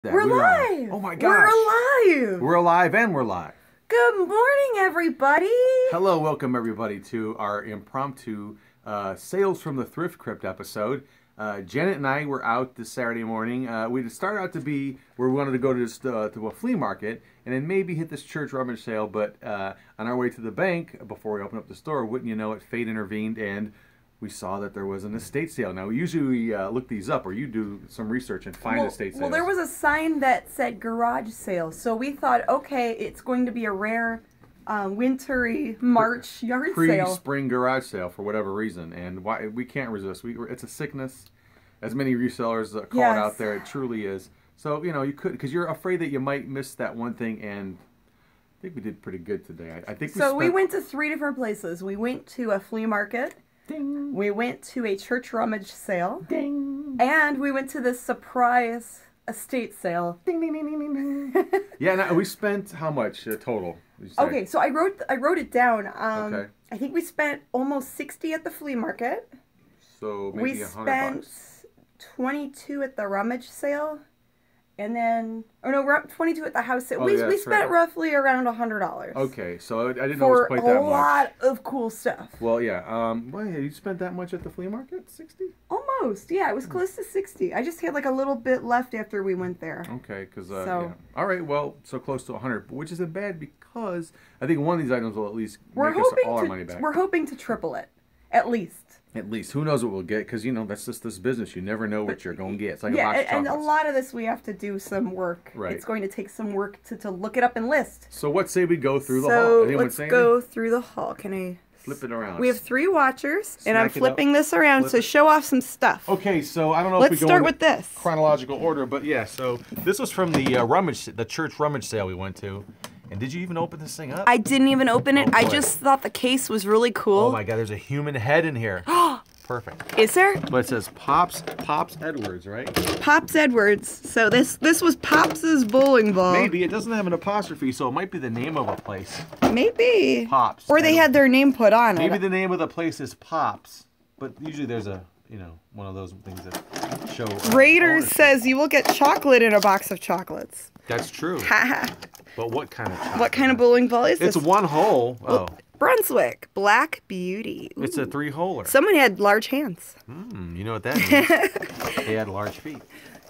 We're live. Oh my We're gosh. alive. We're alive and we're live. Good morning, everybody. Hello, welcome everybody to our impromptu Sales from the Thrift Crypt episode. Janet and I were out this Saturday morning. We started out to be where we wanted to go to to a flea market and then maybe hit this church rummage sale. But on our way to the bank, before we opened up the store, wouldn't you know it, fate intervened and we saw that there was an estate sale. Now, usually we look these up, or you do some research and find estate sales. Well, there was a sign that said garage sale, so we thought, okay, it's going to be a rare, wintry March yard sale. Pre-spring garage sale for whatever reason, and why we can't resist. It's a sickness, as many resellers call it out there. It truly is. So you know you could, because you're afraid that you might miss that one thing, and I think we did pretty good today. I think we went to 3 different places. We went to a flea market. Ding. We went to a church rummage sale. Ding. And we went to the surprise estate sale. Ding, ding, ding, ding, ding. Yeah, now we spent how much total? Okay, so I wrote it down. Okay. I think we spent almost 60 at the flea market. So maybe we $100. spent 22 at the rummage sale. And then, 22 at the house sale. We spent roughly around $100. Okay, so I didn't know it was quite that much. For a lot of cool stuff. Well, yeah. Well, you spent that much at the flea market? 60? Almost, yeah. It was close to 60. I just had like a little bit left after we went there. Okay, because, yeah. All right, well, so close to 100, which isn't bad because I think one of these items will at least make us all our money back. We're hoping to triple it, at least. At least. Who knows what we'll get? Because, you know, that's just this business. You never know what you're going to get. It's like a box of chocolates. And a lot of this we have to do some work. Right. It's going to take some work to look it up and list. So what say we go through the haul? So let's go through the haul. Can I... Flip it around. We have 3 watchers, and I'm flipping this around to show off some stuff. Okay, so I don't know if we go start with this. Chronological order, but yeah, so this was from the church rummage sale we went to. And did you even open this thing up? I didn't even open it. Oh, I just thought the case was really cool. Oh my God, there's a human head in here. Perfect. Is there? But it says Pops Edwards, right? Pops Edwards. So this was Pops's bowling ball. Maybe. It doesn't have an apostrophe, so it might be the name of a place. Maybe. Pops. Or they had their name put on it. Maybe the name of the place is Pops. But usually there's a, you know, one of those things that show... Raiders says you will get chocolate in a box of chocolates. That's true. But what kind of chocolate? What kind of bowling ball is this? It's one hole. Oh. Brunswick Black Beauty. Ooh. It's a 3-holer. Someone had large hands. You know what that means. They had large feet.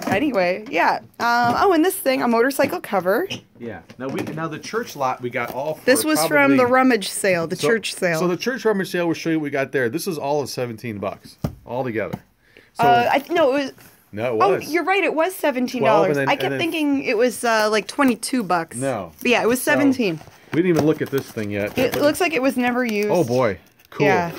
Anyway, yeah. And this thing, a motorcycle cover. Yeah. Now the church lot we got all for This was from the rummage sale, church sale. So the church rummage sale, we'll show you what we got there. This is all of $17 all together. So, no, it was. No, it was. Oh, you're right. It was $17. I kept thinking it was like $22. No. But yeah, it was 17. We didn't even look at this thing yet. It looks like it was never used. Oh boy, cool. Yeah.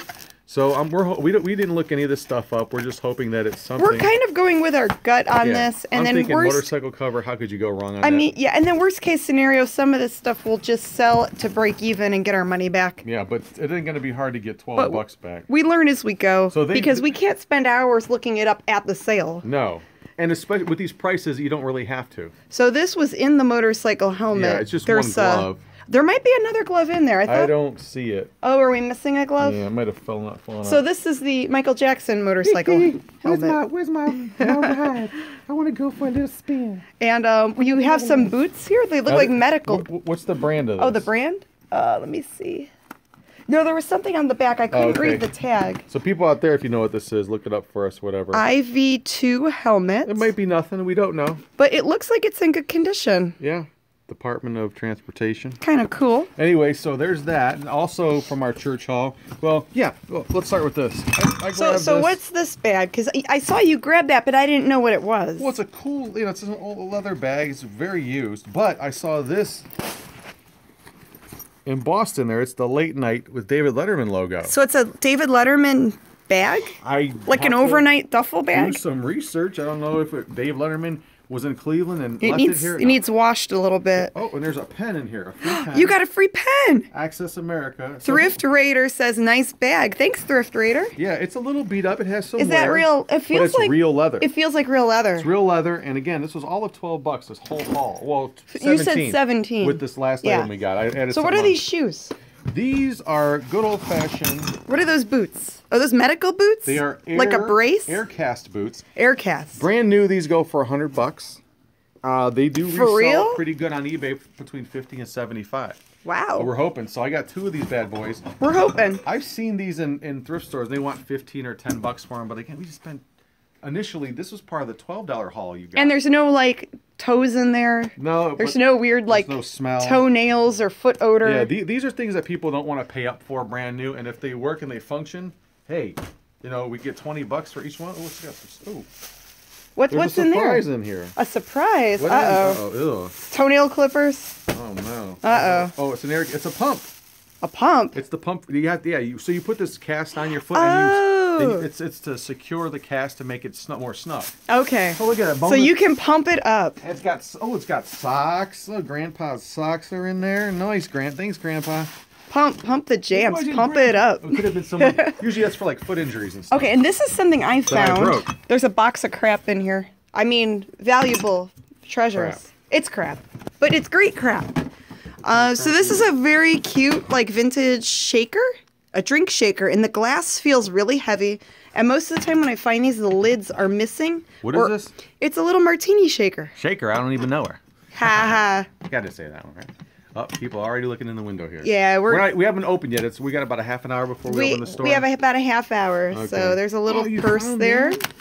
So we didn't look any of this stuff up. We're just hoping that it's something. We're kind of going with our gut on this, and I'm then thinking motorcycle cover. How could you go wrong on that? I mean, yeah, and then worst case scenario, some of this stuff we'll just sell to break even and get our money back. Yeah, but it ain't going to be hard to get $12 back. We learn as we go, because we they can't spend hours looking it up at the sale. No. And especially with these prices, you don't really have to. So this was in the motorcycle helmet. Yeah, it's just one glove. There might be another glove in there. I don't see it. Oh, are we missing a glove? Yeah, it might have fallen off. So this is the Michael Jackson motorcycle helmet. Where's my ride? I want to go for a little spin. And you have some boots here. They look like medical. What's the brand of this? Oh, the brand? Let me see. No, there was something on the back. I couldn't read the tag. So people out there, if you know what this is, look it up for us, whatever. IV2 helmet. It might be nothing. We don't know. But it looks like it's in good condition. Yeah. Department of Transportation. Kind of cool. Anyway, so there's that. And also from our church hall. Well, yeah. Well, let's start with this. So what's this bag? Because I saw you grab that, but I didn't know what it was. Well, it's a cool, it's an old leather bag. It's very used. But I saw this in Boston there. It's the Late Night with David Letterman logo. So it's a David Letterman bag? Like an overnight duffel bag? Do some research. I don't know if Dave Letterman was in Cleveland and left it here. It needs washed a little bit. Oh, and there's a pen in here. A free pen. You got a free pen. Access America. Thrift Raider says nice bag. Thanks, Thrift Raider. Yeah, it's a little beat up. It has some Is that wear, real? It feels like real leather. It feels like real leather. It's real leather, and again, this was all of $12. This whole haul. Well, 17. You said 17 with this last item we got. I added. So what are these shoes? These are good old fashioned. What are those boots? Are those medical boots? They are like a brace. Air cast boots. Air cast. Brand new. These go for $100. They do For resell real? pretty good on eBay between 50 and 75. Wow. But we're hoping. So I got 2 of these bad boys. We're hoping. I've seen these in thrift stores. They want 15 or 10 bucks for them, but again, we just spent. Initially, this was part of the $12 haul you got. And there's no like toes in there. No. There's no weird like no smell. toenails or foot odor. Yeah, these are things that people don't want to pay up for brand new, and if they work and they function, hey, you know, we get 20 bucks for each one. Oh, What's in there? There's a surprise in here. A surprise. What Uh-oh. is- Toenail clippers. Oh no. Uh-oh. Oh, it's it's a pump. A pump. It's the pump. So you put this cast on your foot, Oh. and it's to secure the cast to make it more snug. Okay. Oh, look at that. So you can pump it up. It's got socks. Look, Grandpa's socks are in there. Nice, Thanks, Grandpa. Pump the jams. Pump it up. It could have been someone. Usually that's for like foot injuries and stuff. Okay, and this is something I That I found. broke. There's a box of crap in here. I mean, valuable treasures. Crap. It's crap, but it's great crap. So this is a very cute, like, vintage shaker, a drink shaker, and the glass feels really heavy. And most of the time when I find these, the lids are missing. What is this? It's a little martini shaker. Shaker. I don't even know her. Ha ha. Got to say that one, right? Oh, people are already looking in the window here. Yeah, we haven't opened yet. We got about a half an hour before we open the store. We have about a half hour. Okay. So there's a little you purse found there. that?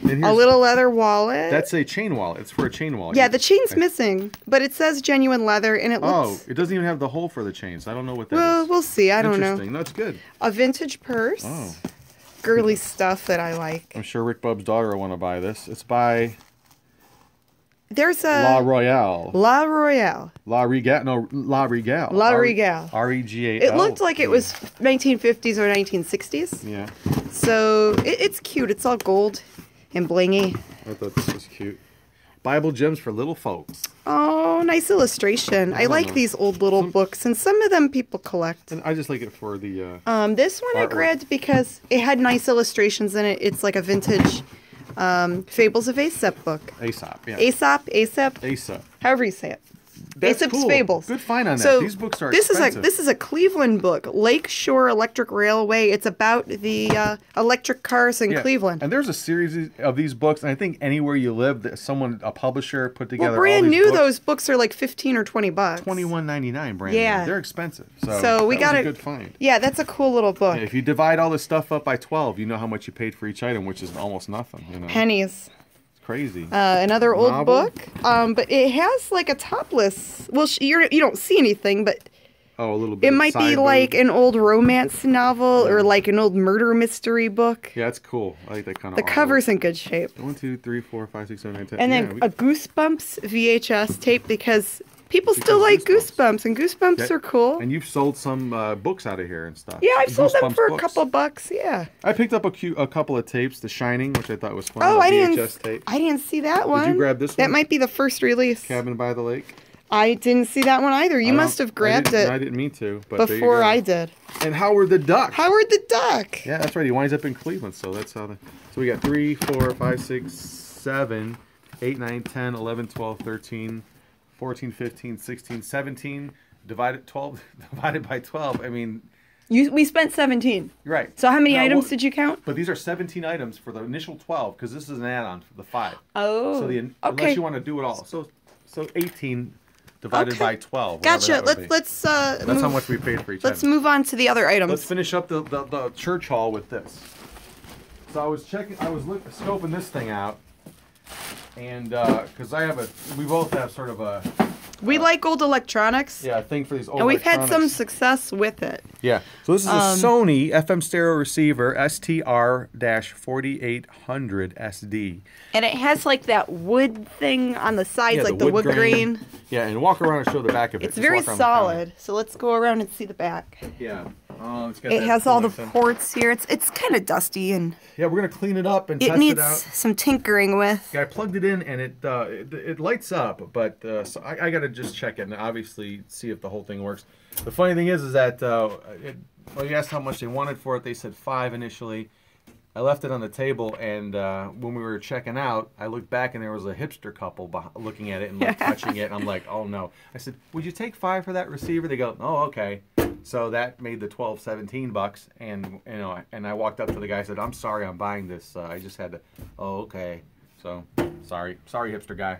And A here's- little leather wallet. That's a chain wallet. It's for a chain wallet. Yeah, the chain's missing, but it says genuine leather, and it Oh, looks... it doesn't even have the hole for the chains. I don't know what that is. Well, we'll see. I don't know. Interesting. No, it's good. A vintage purse. Oh. Girly stuff that I like. I'm sure Rick Bub's daughter will want to buy this. It's by There's a... La Royale. La Royale. La Regale. No, La Regale. La Regale. R-E-G-A-L. It looked like it was 1950s or 1960s. Yeah. So it's cute. It's all gold and blingy. I thought this was cute. Bible gems for little folks. Oh, nice illustration. I don't like know. these old little books, and some of them people collect. And I just like it for the... This one I Artwork. grabbed because it had nice illustrations in it. It's like a vintage Fables of Aesop book. Aesop, yeah. Aesop, Aesop. however you say it. That's Aesop's cool. Fables. Good find on that. So These books are this expensive. is a Cleveland book, Lakeshore Electric Railway. It's about the electric cars in Yeah. Cleveland. And there's a series of these books, and I think anywhere you live, a publisher put together Well, brand all these new, books. those books are like $15 or $20. $21.99 brand Yeah. new. They're expensive. So we that got was a good find. Yeah, that's a cool little book. If you divide all this stuff up by 12, you know how much you paid for each item, which is almost nothing. You know, Pennies. it's crazy. Another old Novel? book, but it has like a topless. Well, you don't see anything, but Oh, a little bit. it of might be side like boob. an old romance novel or like an old murder mystery book. Yeah, it's cool. I like that kind of. The cover's in good shape. 1, 2, 3, 4, 5, 6, 7, 8, 10. And then a Goosebumps VHS tape because people still like Goosebumps, and Goosebumps are cool. And you've sold some books out of here and stuff. Yeah, I've sold them Goosebumps for a books. couple bucks. Yeah. I picked up a couple of tapes, The Shining, which I thought was fun. Oh, the I VHS didn't. tape. I didn't see that one. grab this That one? might be the first release. Cabin by the Lake. I didn't see that one either. You must have grabbed I it didn't mean to, but there you before go. I did. And Howard the Duck. Howard the Duck. Yeah, that's right. He winds up in Cleveland, so that's how. So we got 3, 4, 5, 6, 7, 8, 9, 10, 11, 12, 13, 14, 15, 16, 17. Divided by 12. I mean, We spent 17. you're right. So how many Now, items what- did you count? But these are 17 items for the initial 12 because this is an add-on for the 5. Oh. So okay. unless you want to do it all, so 18 divided Okay. by 12. whatever Gotcha. that would be. Let's That's move, how much we paid for each let's item. move on to the other items. Let's finish up the church hall with this. So I was scoping this thing out, and because we both have sort of a we like old electronics, thing for these old. and we've had some electronics. success with it. Yeah. So this is a Sony FM stereo receiver STR-4800 SD. And it has like that wood thing on the sides, Yeah, like the wood grain. Yeah, and walk around and show the back of it. It's Just very walk around the counter. solid. So let's go around and see the back. Yeah. It's got It that has all the cool accent. ports here. It's kind of dusty and Yeah, we're gonna clean it up and it test needs it out. some tinkering with. Yeah, I plugged it in and it lights up, but so I got to just check it and obviously see if the whole thing works. The funny thing is that you asked how much they wanted for it. They said $5 initially. I left it on the table, and when we were checking out, I looked back and there was a hipster couple looking at it and like touching it. I'm like, oh no! I said, would you take $5 for that receiver? They go, oh okay. So that made the $17, and and I walked up to the guy and said, I'm sorry, I'm buying this. I just had to. Oh okay. So sorry hipster guy.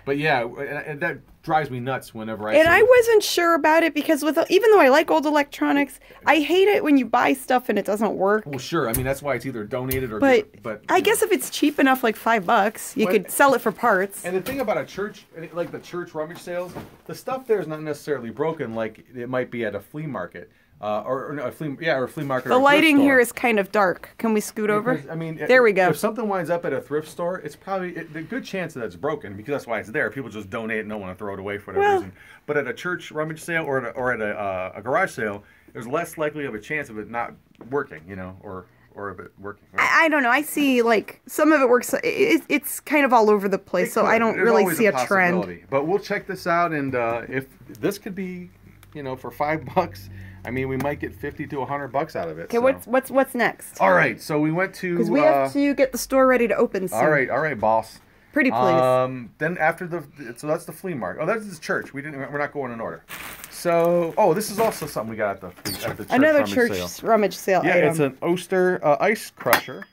But yeah, and that drives me nuts whenever I. And see I it. wasn't sure about it because even though I like old electronics, I hate it when you buy stuff and it doesn't work. Well, sure. I mean, that's why it's either donated or. But I you guess know. if it's cheap enough, like $5, you Well, could sell it for parts. And the thing about a church, like the church rummage sales, the stuff there is not necessarily broken like it might be at a flea market, or a flea market. The or a thrift lighting store. here is kind of dark. Can we scoot over? Because, I mean, there we go. If something winds up at a thrift store, it's probably the good chance that it's broken because that's why it's there. People just donate it and don't want to throw it away for whatever reason. But at a church rummage sale or at a garage sale, there's less likely of a chance of it not working, you know, or of it working. Right? I don't know. I see like some of it works. It's kind of all over the place, so I don't There's really always see a possibility. trend. But we'll check this out, and if this could be, you know, for $5, I mean, we might get $50 to $100 out of it. Okay, so. what's next? All right, so we went to. Because we have to get the store ready to open soon. All right, boss. Pretty please. Then after so that's the flea market. Oh, that's the church. We're not going in order. So, this is also something we got at the church Another rummage church sale. rummage sale Yeah, item. it's an Oster ice crusher.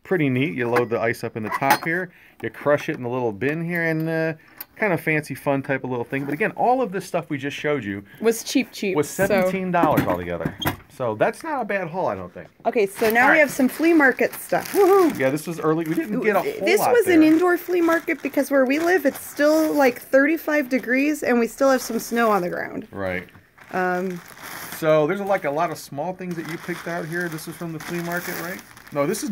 Pretty neat. You load the ice up in the top here. You crush it in a little bin here, and kind of fancy, fun type of little thing. But again, all of this stuff we just showed you was cheap. was $17 altogether. So that's not a bad haul, I don't think. Okay, so now All we right. have some flea market stuff. Woohoo! Yeah, this was early. We didn't get a whole This lot was there. an indoor flea market because where we live, it's still like 35 degrees and we still have some snow on the ground. Right. So there's like a lot of small things that you picked out here. This is from the flea market, right? No, this is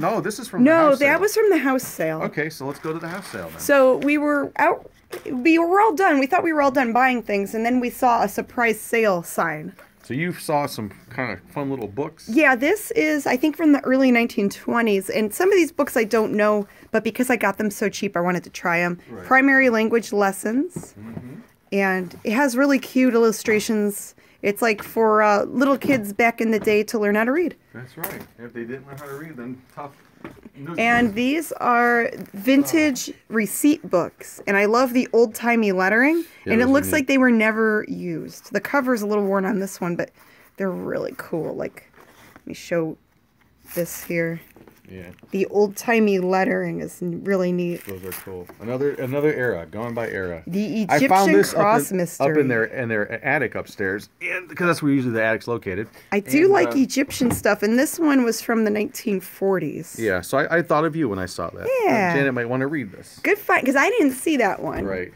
from the No, house that sale. was from the house sale. Okay, so let's go to the house sale then. So we were out. We were all done. We thought we were all done buying things, and then we saw a surprise sale sign. So you saw some kind of fun little books. Yeah, this is, I think, from the early 1920s. And some of these books I don't know, but because I got them so cheap, I wanted to try them. Right. Primary language lessons. And it has really cute illustrations. It's like for little kids back in the day to learn how to read. That's right. If they didn't learn how to read, then tough. And these are vintage receipt books. And I love the old-timey lettering. Yeah, and it those are looks neat. like they were never used. The cover's a little worn on this one, but they're really cool. Like, let me show this here. Yeah, The old-timey lettering is really neat. those are cool. Another era, going by era. The I Egyptian found this cross up mystery. in their attic upstairs, and because that's where usually the attic's located. I do And, like Egyptian stuff, and this one was from the 1940s. Yeah, so I thought of you when I saw that. Yeah. Janet might want to read this. Good find, because I didn't see that one. Right.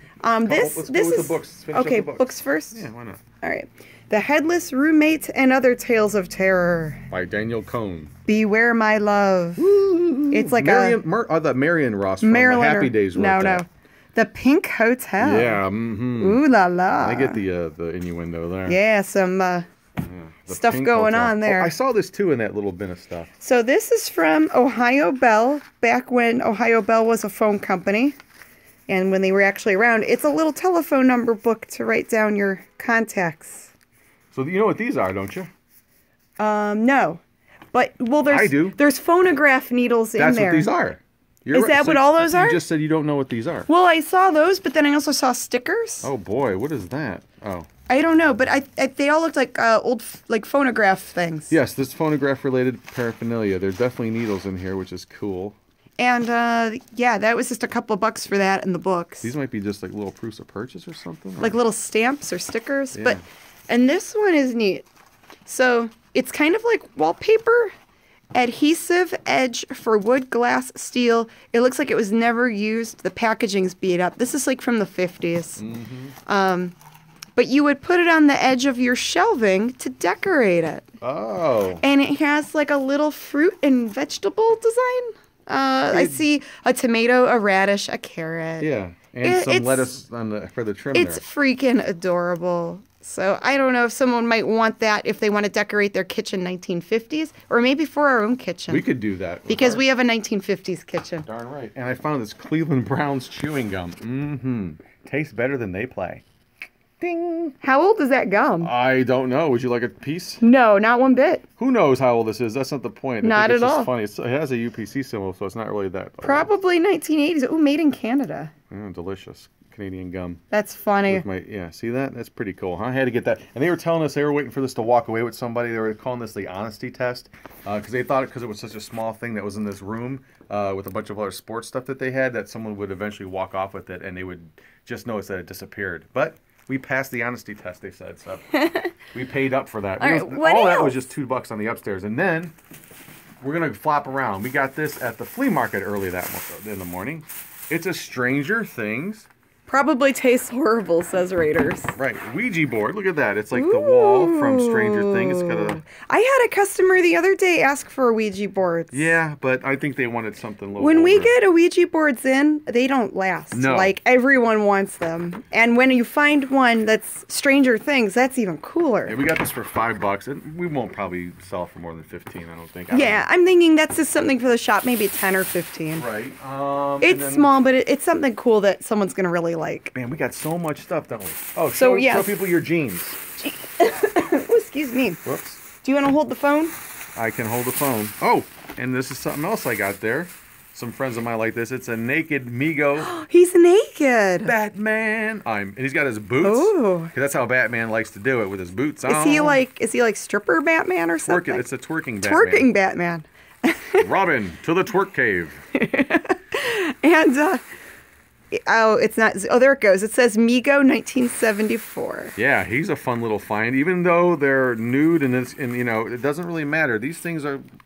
This Let's go this with is the books. Let's finish up okay. the books. Books first. Yeah, why not? All right. The Headless Roommate and Other Tales of Terror. By Daniel Cohn. Beware My Love. It's like the Marion Ross from Marilyn. Happy Days wrote No. that. The Pink Hotel. Yeah, mm-hmm. Ooh la la. I get the innuendo there. Yeah, some The stuff Pink going Hotel. on there. Oh, I saw this too in that little bin of stuff. So this is from Ohio Bell, back when Ohio Bell was a phone company. And when they were actually around, it's a little telephone number book to write down your contacts. So you know what these are, don't you? No. But, well, I do. There's phonograph needles in That's there. what these are. You're Is that what all those are? You just said you don't know what these are. Well, I saw those, but then I also saw stickers. Oh boy, what is that? Oh. I don't know, but they all looked like old like phonograph things. Yes, this phonograph-related paraphernalia. There's definitely needles in here, which is cool. And, yeah, that was just a couple of bucks for that and the books. These might be just like little proofs of purchase or something. Like little stamps or stickers. Yeah. But, and this one is neat. So, it's kind of like wallpaper. Adhesive edge for wood, glass, steel. It looks like it was never used. The packaging's beat up. This is like from the 50s. But you would put it on the edge of your shelving to decorate it. Oh. And it has like a little fruit and vegetable design. I see a tomato, a radish, a carrot. Yeah, and some It's- lettuce for the trim It's there. freaking adorable. So I don't know if someone might want that if they want to decorate their kitchen 1950s or maybe for our own kitchen. We could do that. with because ours. we have a 1950s kitchen. Darn right. And I found this Cleveland Browns chewing gum. Mm-hmm. Tastes better than they play. Ding. How old is that gum? I don't know. Would you like a piece? No, not one bit. Who knows how old this is? That's not the point. I Not think it's at just all. funny. It has a UPC symbol, so it's not really that old. Probably 1980s. Ooh, made in Canada. Delicious. Canadian gum. That's funny. With yeah, see that? That's pretty cool, huh? I had to get that. And they were telling us they were waiting for this to walk away with somebody. They were calling this the honesty test because they thought because it was such a small thing that was in this room with a bunch of other sports stuff that they had that someone would eventually walk off with it and they would just notice that it disappeared. But we passed the honesty test, they said. So we paid up for that. All right, all that was just $2 on the upstairs. And then we're going to flop around. We got this at the flea market early in the morning. It's a Stranger Things. Probably tastes horrible, says Raiders. Right, Ouija board. Look at that. It's like the wall from Stranger Things. It's got a. I had a customer the other day ask for Ouija boards. Yeah, but I think they wanted something a little. When we older. get a Ouija boards in, they don't last. No. Like everyone wants them, and when you find one that's Stranger Things, that's even cooler. Yeah, we got this for $5, and we won't probably sell for more than 15. I don't think. Yeah, I'm thinking that's just something for the shop, maybe 10 or 15. Right. It's small, but it's something cool that someone's gonna really like. Man, we got so much stuff, don't we? Oh, So, show people your jeans. Oh, excuse me. Whoops. Do you want to hold the phone? I can hold the phone. Oh, and this is something else I got there. Some friends of mine like this. It's a naked Mego He's naked. Batman. And he's got his boots. Ooh. 'Cause that's how Batman likes to do it with his boots on. Is he like stripper Batman or something? It's a twerking Batman. Twerking Batman. Robin to the twerk cave. And it's not. Oh, there it goes. It says Mego 1974. Yeah, he's a fun little find. Even though they're nude and it doesn't really matter. These things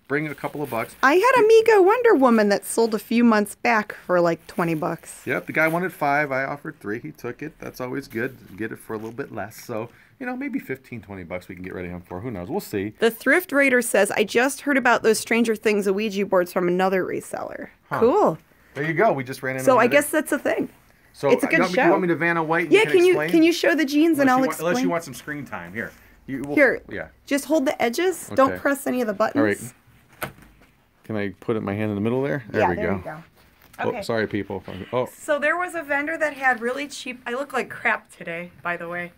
bring a couple of bucks. I had a Mego Wonder Woman that sold a few months back for like $20. Yep, the guy wanted 5. I offered 3. He took it. That's always good. Get it for a little bit less. So, maybe 15, $20 we can get rid of him for. Who knows? We'll see. The Thrift Raider says, I just heard about those Stranger Things Ouija boards from another reseller. Huh. Cool. There you go. We just ran into. So I guess that's a thing. So it's a good show. You want me to Vanna White? Yeah, can you show the jeans and I'll explain? Unless you want some screen time. Here. Here. Yeah. Just hold the edges. Okay. Don't press any of the buttons. All right. Can I put my hand in the middle there? There we go. You go. Okay. Oh, sorry, people. Oh. So there was a vendor that had really cheap. I look like crap today, by the way.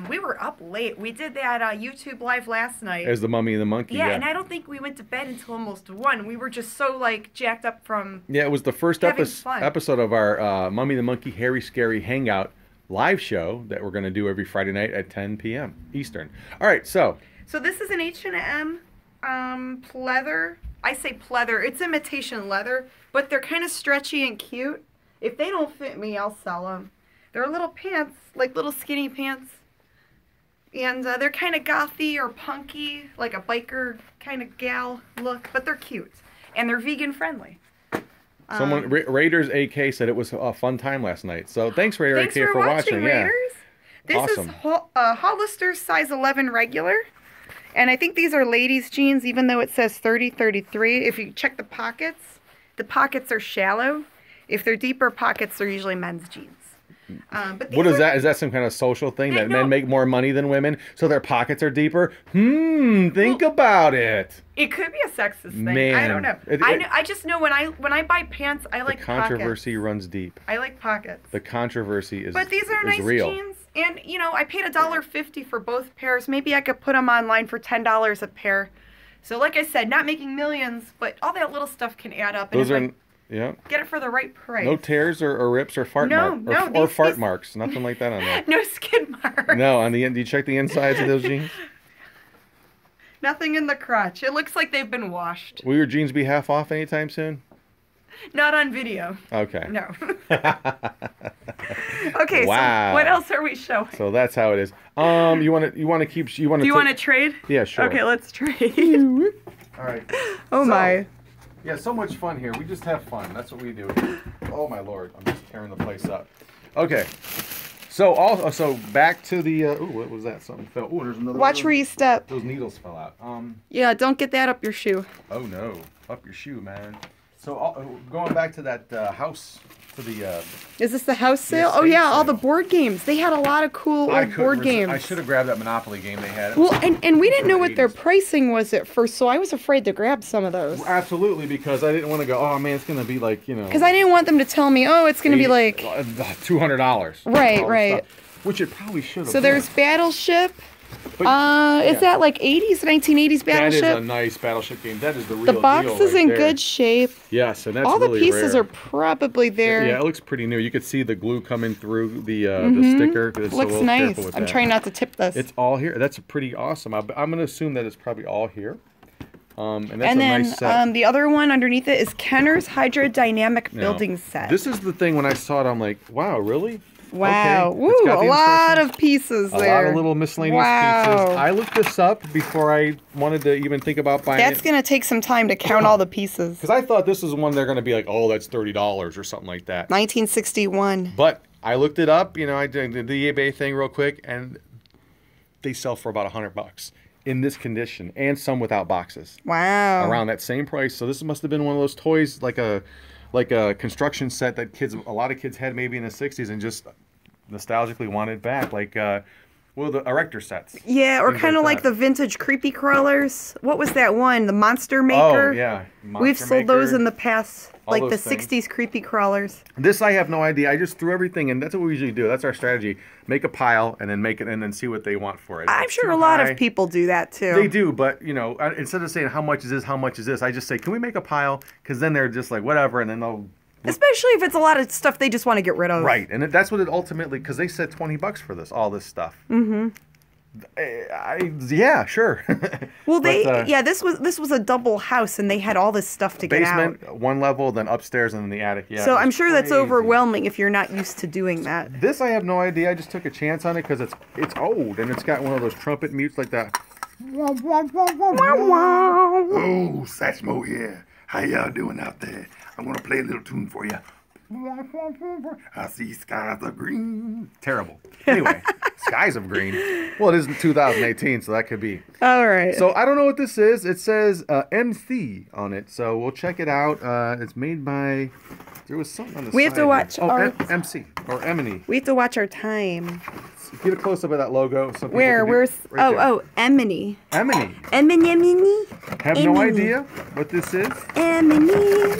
We were up late. We did that YouTube live last night. As the Mummy and the Monkey. Yeah, and I don't think we went to bed until almost 1. We were just so jacked up from. Yeah, it was the first episode of our Mummy and the Monkey Harry Scary Hangout live show that we're going to do every Friday night at 10 p.m. Eastern. All right, so. So this is an H&M pleather. I say pleather. It's imitation leather, but they're kind of stretchy and cute. If they don't fit me, I'll sell them. They're little pants, like little skinny pants. And they're kind of gothy or punky, like a biker kind of gal look, but they're cute. And they're vegan friendly. Someone, Raiders AK said it was a fun time last night. So thanks, Raiders AK, for watching. Raiders. Yeah. This is Hollister size 11 regular. And I think these are ladies' jeans, even though it says 30-33. If you check the pockets are shallow. If they're deeper pockets, they're usually men's jeans. But what is that? Is that some kind of social thing that men make more money than women, so their pockets are deeper? Think about it. It could be a sexist thing. Man, I don't know. I just know when I buy pants, I like pockets. The controversy runs deep. I like pockets. The controversy is But these are nice real. jeans, and I paid $1.50 for both pairs. Maybe I could put them online for $10 a pair. So like I said, not making millions, but all that little stuff can add up. Those are. Yeah. Get it for the right price. No tears or rips or fart marks. Nothing like that on there. No skid marks. No, on the end. Do you check the insides of those jeans? Nothing in the crotch. It looks like they've been washed. Will your jeans be half off anytime soon? Not on video. Okay. No. Okay. Wow. So what else are we showing? So that's how it is. You want to trade? Yeah, sure. Okay, let's trade. All right. Oh my. Yeah, so much fun here. We just have fun. That's what we do. Oh my lord, I'm just tearing the place up. Okay. So back to the what was that? Something fell. Oh, there's another. Watch where you step. Those needles fell out. Yeah, don't get that up your shoe. Oh no, up your shoe, man. So going back to that house, to the. Is this the house sale? Oh yeah, all the board games. They had a lot of cool board games. I should have grabbed that Monopoly game they had. Well, and we didn't know what their pricing was at first, so I was afraid to grab some of those. Absolutely, because I didn't want to go. Oh man, it's gonna be like Because I didn't want them to tell me, oh, it's gonna be like $200. Right. Which it probably should have. So there's Battleship. But, Is that like 80s, 1980s that is a Battleship? nice Battleship game. That is the real The box deal is right in there. good shape. Yes, and that's All the really pieces rare. are probably there. Yeah, it looks pretty new. You could see the glue coming through the sticker. So Looks we'll nice. careful with I'm that. trying not to tip this. It's all here. That's pretty awesome. I'm going to assume that it's probably all here. And that's and a then nice set. the other one underneath it is Kenner's Hydrodynamic Now, Building Set. This is the thing when I saw it, I'm like, wow, really? Wow. Okay. Woo, It's got a the lot instructions. of pieces A there. lot of little miscellaneous Wow. pieces. I looked this up before I wanted to even think about buying That's it. going to take some time to count all the pieces. Because I thought this was one they're going to be like, oh, that's $30 or something like that. 1961. But I looked it up, I did the eBay thing real quick, and they sell for about $100 in this condition, and some without boxes. Wow. Around that same price. So this must have been one of those toys, like a construction set that a lot of kids had maybe in the 60s and just nostalgically wanted back, like the Erector sets. Yeah, or Things kind of like like the that. vintage creepy crawlers. What was that one? The Monster Maker? Oh yeah, We've sold those in the past, All like the those things. 60s creepy crawlers. This I have no idea. I just threw everything in. That's what we usually do. That's our strategy. Make a pile and then make it and then see what they want for it. If I'm it's sure too a lot high- of people do that too. They do, but instead of saying how much is this, I just say, can we make a pile? Because then they're just like whatever, and then they'll Especially if it's a lot of stuff they just want to get rid of. right, and that's what it ultimately. Because they said $20 for all this stuff. Mm-hmm. Yeah, sure. Well, But, this was a double house, and they had all this stuff to get basement, out. one level, then upstairs, and then the attic. Yeah. So it was I'm sure that's crazy. overwhelming if you're not used to doing that. This I have no idea. I just took a chance on it because it's old and it's got one of those trumpet mutes like that. Oh, Satchmo here. How y'all doing out there? I'm gonna play a little tune for you. I see skies of green. Terrible. Anyway, skies of green. Well, it isn't 2018, so that could be. All right. So I don't know what this is. It says MC on it, so we'll check it out. It's made by. There was something on the side. We have to here. watch Oh, our- MC or Emily. we have to watch our time. Get a close up of that logo. So people Where? can do- Where's? right there. Oh, Emily. Emily. Emily. Have no Emily. idea what this is. Emily.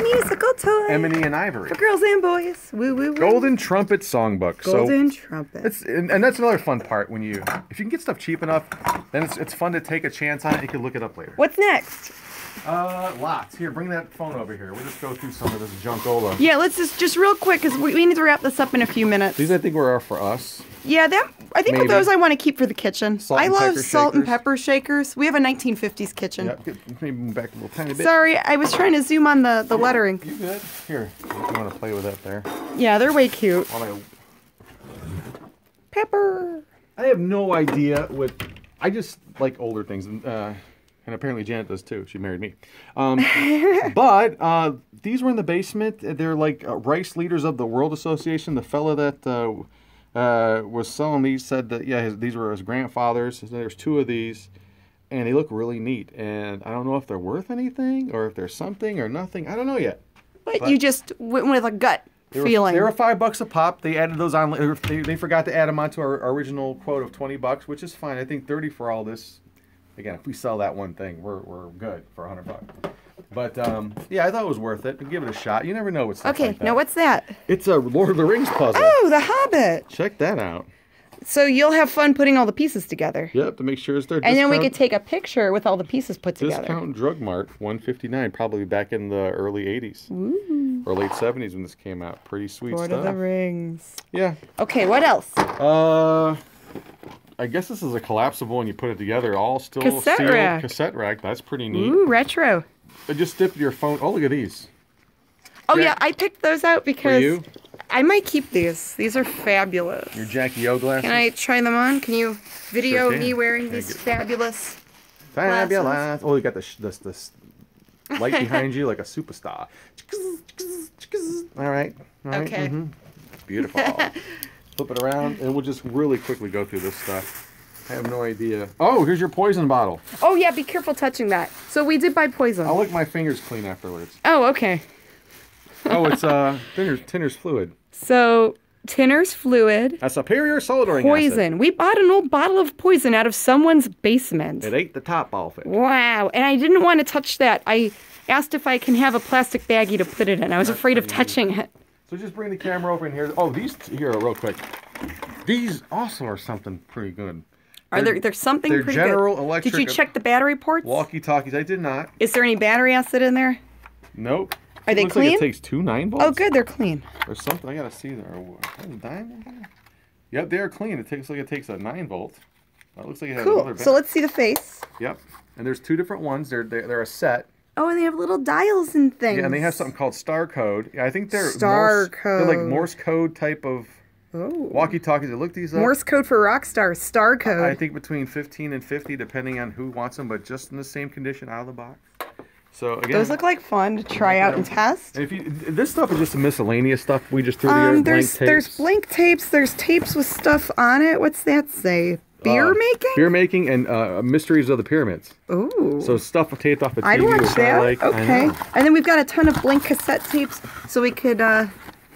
Musical toy. Emily and Ivory. For girls and boys. Woo, woo, woo. Golden Trumpet Songbook. Golden So trumpet. and that's another fun part if you can get stuff cheap enough, then it's fun to take a chance on it. You can look it up later. What's next? Lots. Here, bring that phone over here. We'll just go through some of this junkola. Yeah, let's just real quick, because we need to wrap this up in a few minutes. These I think were for us. Yeah, I think Maybe. those I want to keep for the kitchen. Salt I and love pepper salt and shakers. pepper shakers. We have a 1950s kitchen. Yep. Maybe move back a little tiny bit. Sorry, I was trying to zoom on the lettering. You good? Here, if you want to play with that there. Yeah, they're way cute. While Pepper. I have no idea what. I just like older things, and apparently Janet does too. She married me. But these were in the basement. They're like Rice Leaders of the World Association. The fella that was selling these said that these were his grandfather's. There's two of these, and they look really neat. And I don't know if they're worth anything or if they're something or nothing. I don't know yet. But you just went with a gut They were, feeling. They were $5 a pop. They added those on. They forgot to add them onto our original quote of $20, which is fine. I think $30 for all this. Again, if we sell that one thing, we're good for $100. But yeah, I thought it was worth it. Give it a shot. You never know what's Okay, like that. now what's that? It's a Lord of the Rings puzzle. Oh, the Hobbit. Check that out. So you'll have fun putting all the pieces together. Yep, to make sure it's their And then we discount- could take a picture with all the pieces put together. Discount Drug Mart, $159, probably back in the early '80s or late '70s when this came out. Pretty sweet Lord stuff. of the Rings. Yeah. Okay, what else? I guess this is a collapsible and you put it together. All still Cassette sealed rack. cassette rack. That's pretty neat. Ooh, retro. But just dip your phone. Oh, look at these. Oh, Jack- yeah, I picked those out because you? I might keep these. These are fabulous. Your Jackie O glasses. Can I try them on? Can you video Sure can. me wearing Here, these get- fabulous? Fabulous. Oh, you got this light behind you like a superstar. All right. All right. Okay. Beautiful. Flip it around, and we'll just really quickly go through this stuff. I have no idea. Oh, here's your poison bottle. Oh, yeah, be careful touching that. So we did buy poison. I'll lick my fingers clean afterwards. Oh, okay. Oh, it's Tinner's fluid. So Tinner's fluid, A superior soldering poison. We bought an old bottle of poison out of someone's basement. acid. It ate the top off it. Wow. And I didn't want to touch that. I asked if I can have a plastic baggie to put it in. I was afraid of touching it. So just bring the camera over in here. Oh, these here real quick. These also are something pretty good. There's something they're pretty General good. Electric Did you check the battery ports? walkie-talkies. I did not. Is there any battery acid in there? Nope. Are they Looks clean? Like it takes 2 9-volts. Oh, good, they're clean. There's something I gotta see there. Yep, they are clean. It takes a 9-volt. It looks like it has another. Cool. So let's see the face. Yep. And there's 2 different ones. They're a set. Oh, and they have little dials and things. Yeah, and they have something called Star Code. Yeah, I think they're Star They're like Code. Morse code type of walkie-talkies. I looked these up. Morse code for Rockstar. Star code. I think between 15 and 50, depending on who wants them, but just in the same condition out of the box. So again, Those look like fun to try out and test. and if you, this stuff is just miscellaneous stuff. We just threw together blank tapes. There's blank tapes. There's tapes with stuff on it. What's that say? Beer making? Beer making and Mysteries of the Pyramids. Ooh. So stuff taped off a TV. I'd watch which I that. like. I Okay. know. And then we've got a ton of blank cassette tapes so we could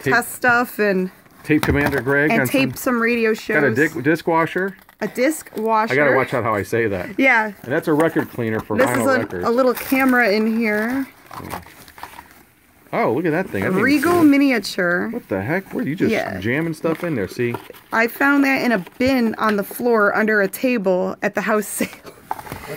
test stuff and Tape Commander Greg. on tape some radio shows. Got a disc washer. A disc washer. I gotta watch out how I say that. Yeah. And that's a record cleaner for This vinyl is records. a little camera in here. Oh, look at that thing. I didn't even Regal see it. miniature. What the heck? Where are you just Yeah. jamming stuff in there? See? I found that in a bin on the floor under a table at the house sale.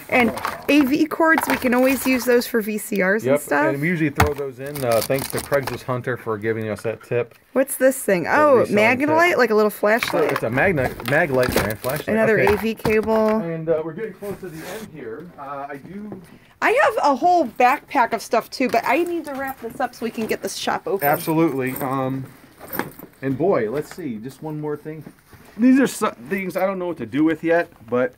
And AV cords, we can always use those for VCRs and stuff. And we usually throw those in. Thanks to Craigslist Hunter for giving us that tip. What's this thing? Oh, reselling Magnolite, kit. like a little flashlight. It's a Maglite brand flashlight. Another Okay. AV cable. And we're getting close to the end here. I have a whole backpack of stuff too, but I need to wrap this up so we can get this shop open. Absolutely. And boy, let's see. Just one more thing. These are things I don't know what to do with yet, but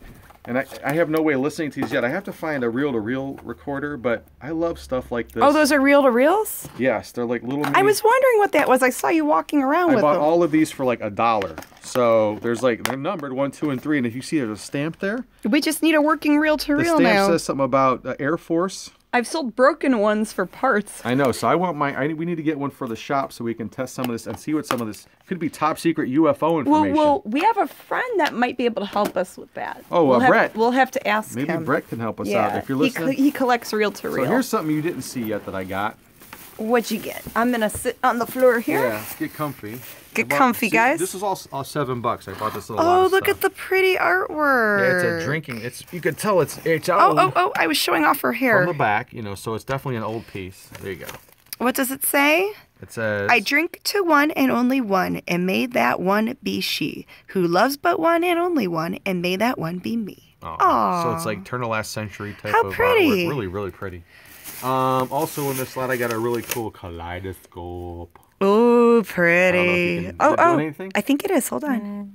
I have no way of listening to these yet. I have to find a reel-to-reel recorder, but I love stuff like this. Oh, those are reel-to-reels? Yes, they're like little. I was wondering what that was. I saw you walking around I with bought them. all of these for like $1. So there's like they're numbered 1, 2, and 3, and if you see there's a stamp there. We just need a working The reel-to-reel stamp now. says something about Air Force. I've sold broken ones for parts. I know, so I want we need to get one for the shop so we can test some of this and see what some of this could be top secret UFO information. Well, we have a friend that might be able to help us with that. Oh, Brett. We'll have to ask Maybe him. Brett can help us Yeah, out if you're listening. he collects reel-to-reel. So here's something you didn't see yet that I got. What'd you get? I'm gonna sit on the floor here. Yeah, get comfy. Get comfy, guys. This is all $7. I bought this at a lot Oh, of look stuff. at the pretty artwork. Yeah, it's a drinking. You can tell it's Oh, I was showing off her hair. from the back, so it's definitely an old piece. There you go. What does it say? It says I drink to one and only one, and may that one be she, who loves but one and only one, and may that one be me. Oh, so it's like turn of last century type How of pretty. artwork. Really, really pretty. Also in this slot, I got a really cool kaleidoscope. Oh, I pretty. don't know if you can- is it doing anything? I think it is. Hold on.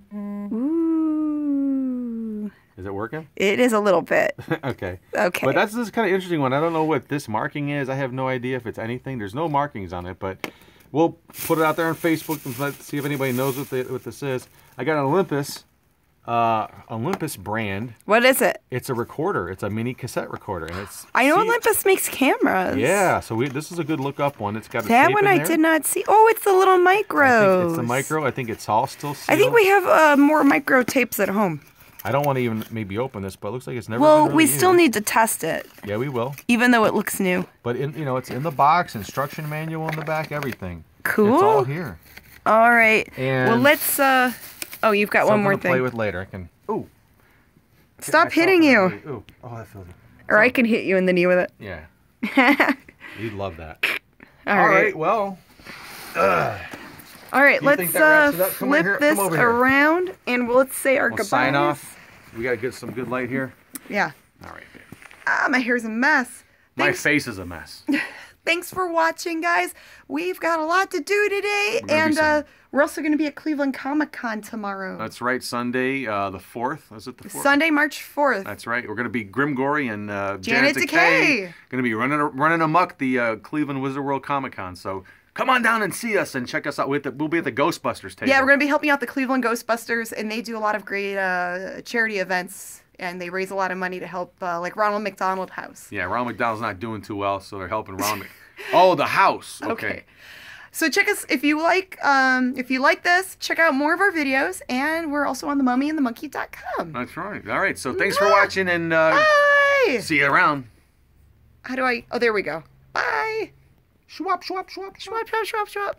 Ooh. Is it working? It is a little bit. Okay. Okay. But this is kind of interesting one. I don't know what this marking is. I have no idea if it's anything. There's no markings on it, but we'll put it out there on Facebook and let's see if anybody knows what this is. I got an Olympus brand. What is it? It's a recorder. It's a mini cassette recorder, and it's. I know see- Olympus makes cameras. Yeah, so this is a good look up one. It's got a That tape one in I there. did not see. Oh, it's the little I micros. think it's the micro. I think it's all still sealed. I think we have more micro tapes at home. I don't want to even maybe open this, but it looks like it's never. Well, been we really still used. need to test it, Yeah, we will. even though it looks new. But it's in the box, instruction manual in the back, everything. Cool. It's all here. All right. Well, And- let's. Oh, you've got one Something more to play thing. with later. I can. Ooh. Stop myself hitting in you. the knee. Ooh. Oh, that feels good. Or I can hit you in the knee with it. Yeah. You'd love that. All right. Well. All right. You Let's think that wraps it up? Come on flip here. this Come over here. around and let's say our We'll goodbyes. sign off. We gotta get some good light here. Yeah. All right. Babe. Ah, my hair's a mess. My face is a mess. Thanks for watching, guys. We've got a lot to do today, We're gonna and do some- we're also going to be at Cleveland Comic Con tomorrow. That's right. Sunday, the 4th. Is it the 4th? Sunday, March 4th. That's right. We're gonna be Grim Gory and Janet Decay. Gonna be running amok the Cleveland Wizard World Comic Con. So come on down and see us and check us out. We'll be at the Ghostbusters table. Yeah, we're going to be helping out the Cleveland Ghostbusters, and they do a lot of great charity events, and they raise a lot of money to help, like Ronald McDonald House. Yeah, Ronald McDonald's not doing too well, so they're helping Ronald. Oh, the house. Okay. So check us if you like this. Check out more of our videos, and we're also on themummyandthemonkey.com. That's right. All right. So thanks for watching, and Bye. see you around. How do I? Oh, there we go. Bye. Schwap, schwap, schwap, schwap. Schwab, schwab, schwab, schwab.